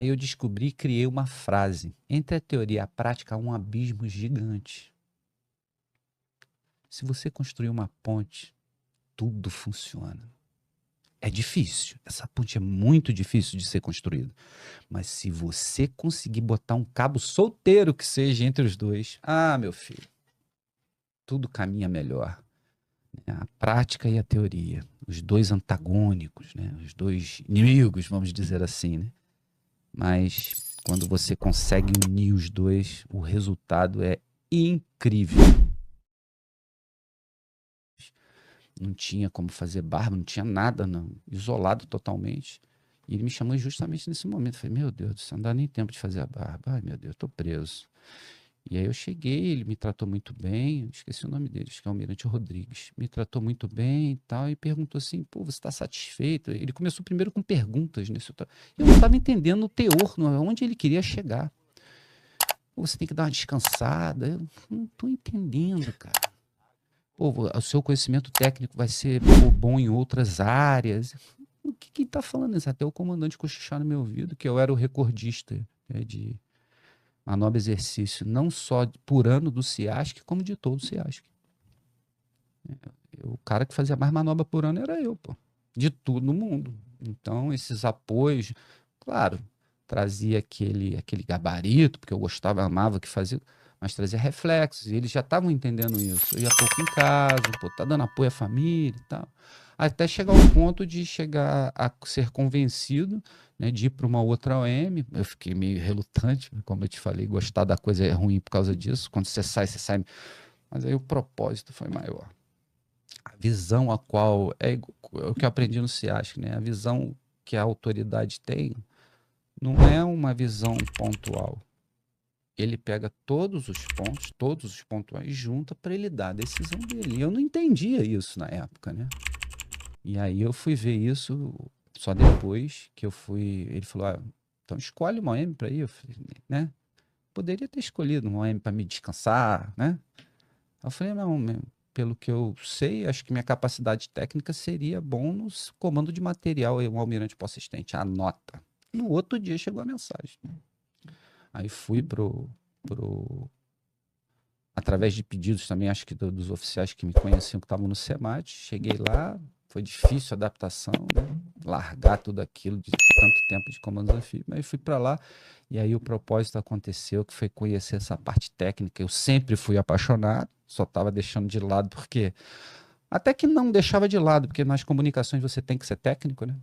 Aí eu descobri e criei uma frase. Entre a teoria e a prática há um abismo gigante. Se você construir uma ponte, tudo funciona. É difícil. Essa ponte é muito difícil de ser construída. Mas se você conseguir botar um cabo solteiro que seja entre os dois, meu filho, tudo caminha melhor. A prática e a teoria, os dois antagônicos, né? Os dois inimigos, vamos dizer assim, né? Mas quando você consegue unir os dois, o resultado é incrível. Não tinha como fazer barba, não tinha nada, não, isolado totalmente. E ele me chamou justamente nesse momento. Eu falei, meu Deus do céu, não dá nem tempo de fazer a barba. Ai, meu Deus, eu tô preso. E aí eu cheguei, ele me tratou muito bem, esqueci o nome dele, acho que é Almirante Rodrigues. Me tratou muito bem e tal, e perguntou assim, pô, você está satisfeito? Ele começou primeiro com perguntas, né? Eu não estava entendendo o teor, onde ele queria chegar. Pô, você tem que dar uma descansada. Eu não estou entendendo, cara. Pô, o seu conhecimento técnico vai ser bom em outras áreas. O que está falando isso? Até o comandante cochichar no meu ouvido, que eu era o recordista, né, de manobra exercício, não só por ano do CIASC, como de todo o CIASC. O cara que fazia mais manobra por ano era eu, pô. De tudo no mundo. Então, esses apoios, claro, trazia aquele gabarito, porque eu gostava, amava o que fazia, mas trazia reflexos, e eles já estavam entendendo isso. Eu ia pouco em casa, pô, tá dando apoio à família e tal. Até chegar ao ponto de chegar a ser convencido, né, de ir para uma outra OM. Eu fiquei meio relutante, como eu te falei, gostar da coisa é ruim por causa disso. Quando você sai. Mas aí o propósito foi maior. A visão a qual é o que eu aprendi no CIASC, né? A visão que a autoridade tem não é uma visão pontual. Ele pega todos os pontuais, junta para ele dar a decisão dele. E eu não entendia isso na época, né? E aí eu fui ver isso só depois que eu fui. Ele falou: então escolhe uma OM para ir, eu falei, né? Poderia ter escolhido uma OM para me descansar, né? Eu falei, não, pelo que eu sei, acho que minha capacidade técnica seria bom no comando de material, um almirante para assistente, anota. No outro dia chegou a mensagem. Aí fui através de pedidos também, acho que dos oficiais que me conheciam, que estavam no SEMAT, cheguei lá, foi difícil a adaptação, né? Largar tudo aquilo de tanto tempo de comandos anfíbios, mas fui para lá e aí o propósito aconteceu, que foi conhecer essa parte técnica. Eu sempre fui apaixonado, só estava deixando de lado porque até que não deixava de lado, porque nas comunicações você tem que ser técnico, né?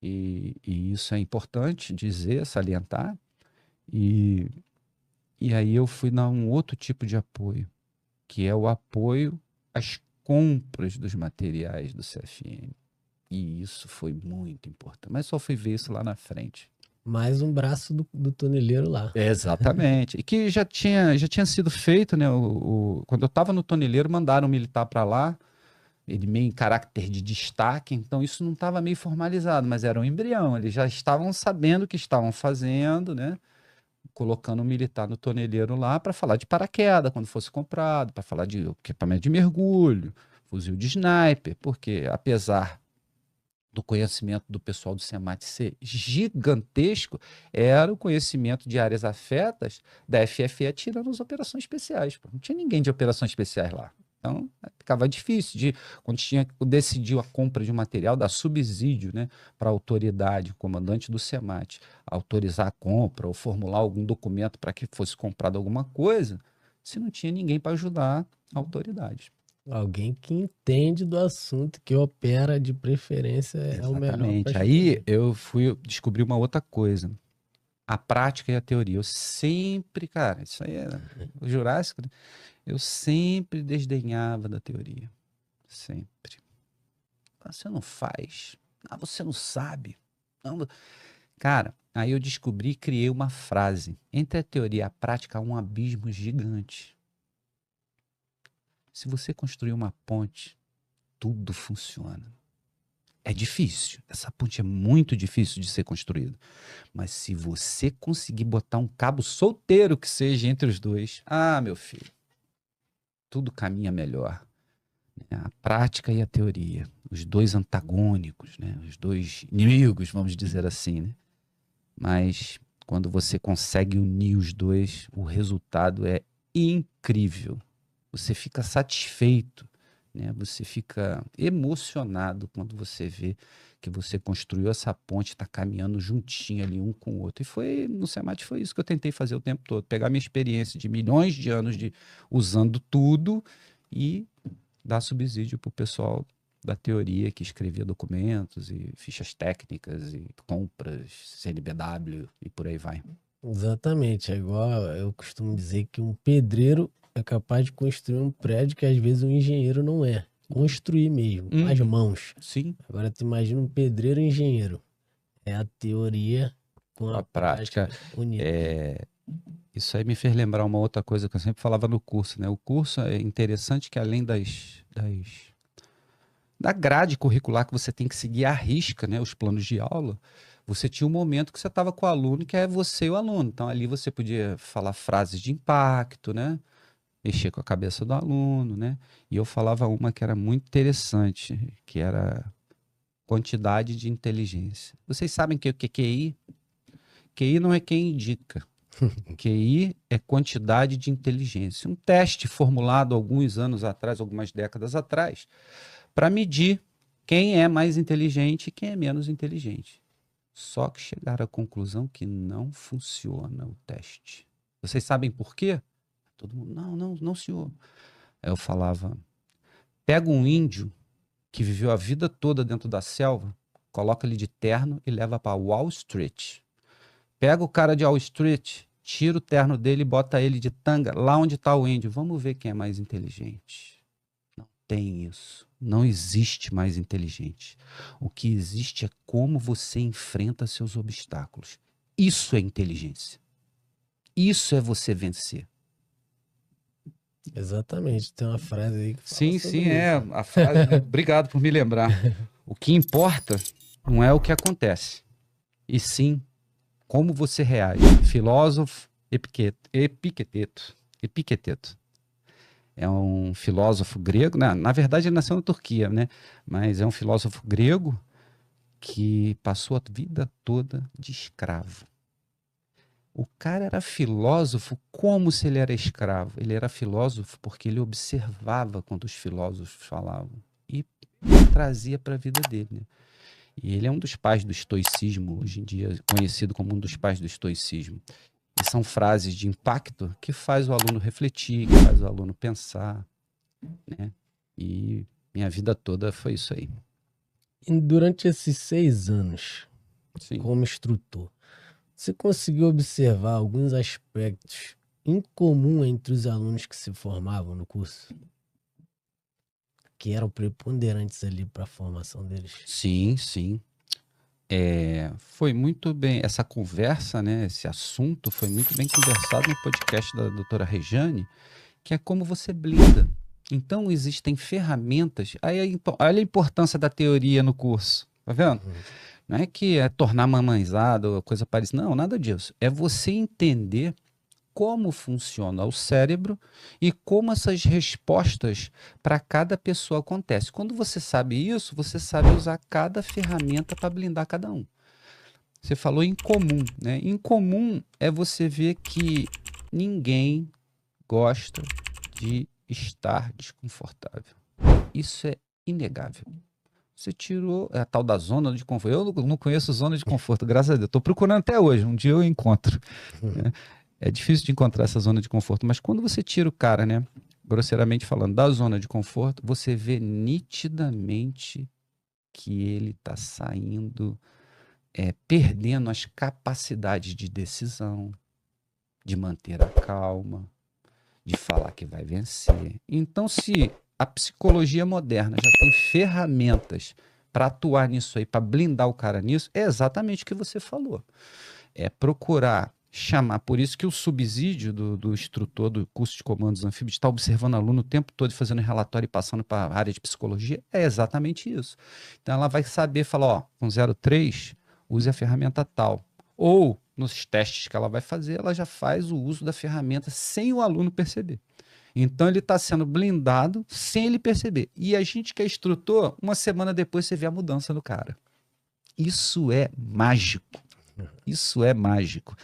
E isso é importante dizer, salientar. E, e aí eu fui dar um outro tipo de apoio, que é o apoio às compras dos materiais do CFM. E isso foi muito importante. Mas só fui ver isso lá na frente. Mais um braço do toneleiro lá. Exatamente. E que já tinha sido feito, né? Quando eu estava no toneleiro, mandaram um militar para lá, ele meio em caráter de destaque, então isso não estava meio formalizado, mas era um embrião. Eles já estavam sabendo o que estavam fazendo, né? Colocando um militar no toneleiro lá para falar de paraquedas quando fosse comprado, para falar de equipamento de mergulho, fuzil de sniper, porque apesar do conhecimento do pessoal do SEMAT ser gigantesco, era o conhecimento de áreas afetas da FFE tirando as operações especiais. Pô. Não tinha ninguém de operações especiais lá. Então, ficava difícil quando tinha que decidir a compra de um material, dar subsídio, né, para a autoridade, o comandante do SEMAT, autorizar a compra ou formular algum documento para que fosse comprado alguma coisa, se não tinha ninguém para ajudar a autoridade. Alguém que entende do assunto, que opera de preferência, é o melhor para Exatamente. Aí escolher. eu fui descobrir uma outra coisa. A prática e a teoria. Eu sempre, cara, isso aí era o Jurássico, né? Eu sempre desdenhava da teoria. Sempre. Você não faz. Você não sabe. Não. Cara, aí eu descobri e criei uma frase. Entre a teoria e a prática há um abismo gigante. Se você construir uma ponte, tudo funciona. É difícil. Essa ponte é muito difícil de ser construída. Mas se você conseguir botar um cabo solteiro que seja entre os dois, meu filho, tudo caminha melhor. Né? A prática e a teoria, os dois antagônicos, né? Os dois inimigos, vamos dizer assim, né? Mas Quando você consegue unir os dois, o resultado é incrível. Você fica satisfeito, né? Você fica emocionado quando você vê que você construiu essa ponte, está caminhando juntinho ali um com o outro. E no SEMAT foi isso que eu tentei fazer o tempo todo, pegar minha experiência de milhões de anos usando tudo e dar subsídio para o pessoal da teoria que escrevia documentos e fichas técnicas e compras, CNBW e por aí vai. Exatamente, é igual eu costumo dizer que um pedreiro é capaz de construir um prédio que às vezes um engenheiro não é. Construir mesmo, com as mãos. Sim. Agora tu imagina um pedreiro e engenheiro. É a teoria com a prática unida. Isso aí me fez lembrar uma outra coisa que eu sempre falava no curso, né? O curso é interessante que além da grade curricular que você tem que seguir à risca, né? Os planos de aula, você tinha um momento que você estava com o aluno, que é você e o aluno. Então ali você podia falar frases de impacto, né? Mexer com a cabeça do aluno, né? E eu falava uma que era muito interessante, que era quantidade de inteligência. Vocês sabem que o que é QI? QI não é quem indica. QI é quantidade de inteligência. Um teste formulado alguns anos atrás, algumas décadas atrás, para medir quem é mais inteligente e quem é menos inteligente. Só que chegaram à conclusão que não funciona o teste. Vocês sabem por quê? Todo mundo, não, senhor. Aí eu falava, pega um índio que viveu a vida toda dentro da selva, coloca ele de terno e leva para Wall Street. Pega o cara de Wall Street, tira o terno dele e bota ele de tanga lá onde está o índio. Vamos ver quem é mais inteligente. Não tem isso. Não existe mais inteligente. O que existe é como você enfrenta seus obstáculos. Isso é inteligência. Isso é você vencer. Exatamente, tem uma frase aí que fala Sim, sobre isso. A frase. Obrigado por me lembrar. O que importa não é o que acontece, e sim como você reage. Filósofo Epicteto. É um filósofo grego, né? Na verdade ele nasceu na Turquia, né? Mas é um filósofo grego que passou a vida toda de escravo. O cara era filósofo como se ele era escravo. Ele era filósofo porque ele observava quando os filósofos falavam e trazia para a vida dele, né? E ele é um dos pais do estoicismo, hoje em dia conhecido como um dos pais do estoicismo. E são frases de impacto que faz o aluno refletir, que faz o aluno pensar, né? E minha vida toda foi isso aí. E durante esses 6 anos, Sim. como instrutor, você conseguiu observar alguns aspectos incomuns entre os alunos que se formavam no curso? Que eram preponderantes ali para a formação deles? Sim. Foi muito bem, essa conversa, né, esse assunto foi muito bem conversado no podcast da doutora Rejane, que é como você blinda. Então, existem ferramentas, olha a importância da teoria no curso, tá vendo? Não é que é tornar mamãezada ou coisa parecida, não, nada disso. É você entender como funciona o cérebro e como essas respostas para cada pessoa acontecem. Quando você sabe isso, você sabe usar cada ferramenta para blindar cada um. Você falou incomum, né? Incomum é você ver que ninguém gosta de estar desconfortável. Isso é inegável. Você tirou a tal da zona de conforto. Eu não conheço zona de conforto, graças a Deus. Estou procurando até hoje, um dia eu encontro. Né? É difícil de encontrar essa zona de conforto, mas quando você tira o cara, né, grosseiramente falando, da zona de conforto, você vê nitidamente que ele está saindo, perdendo as capacidades de decisão, de manter a calma, de falar que vai vencer. Então, se a psicologia moderna já tem ferramentas para atuar nisso aí, para blindar o cara nisso, é exatamente o que você falou. É procurar chamar, por isso que o subsídio do instrutor do curso de comandos anfíbios está observando o aluno o tempo todo, fazendo relatório e passando para a área de psicologia, é exatamente isso. Então ela vai saber falar, ó, com 03, use a ferramenta tal. Ou, nos testes que ela vai fazer, ela já faz o uso da ferramenta sem o aluno perceber. Então ele está sendo blindado sem ele perceber. E a gente que é instrutor, uma semana depois você vê a mudança no cara. Isso é mágico. Isso é mágico.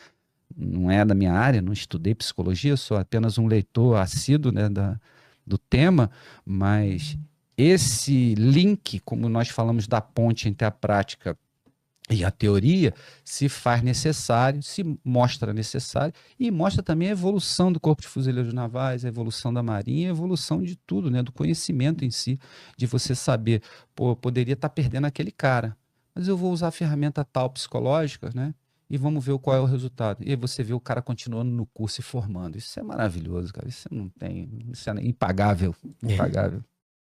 não é da minha área, não estudei psicologia, sou apenas um leitor assíduo, né, do tema, mas esse link, como nós falamos da ponte entre a prática e a teoria, se faz necessário, se mostra necessário e mostra também a evolução do Corpo de Fuzileiros Navais, a evolução da Marinha, a evolução de tudo, né, do conhecimento em si, de você saber, pô, eu poderia estar perdendo aquele cara, mas eu vou usar a ferramenta tal psicológica, né? E vamos ver qual é o resultado. E aí você vê o cara continuando no curso e formando. Isso é maravilhoso, cara. Isso não tem. Isso é impagável. Impagável.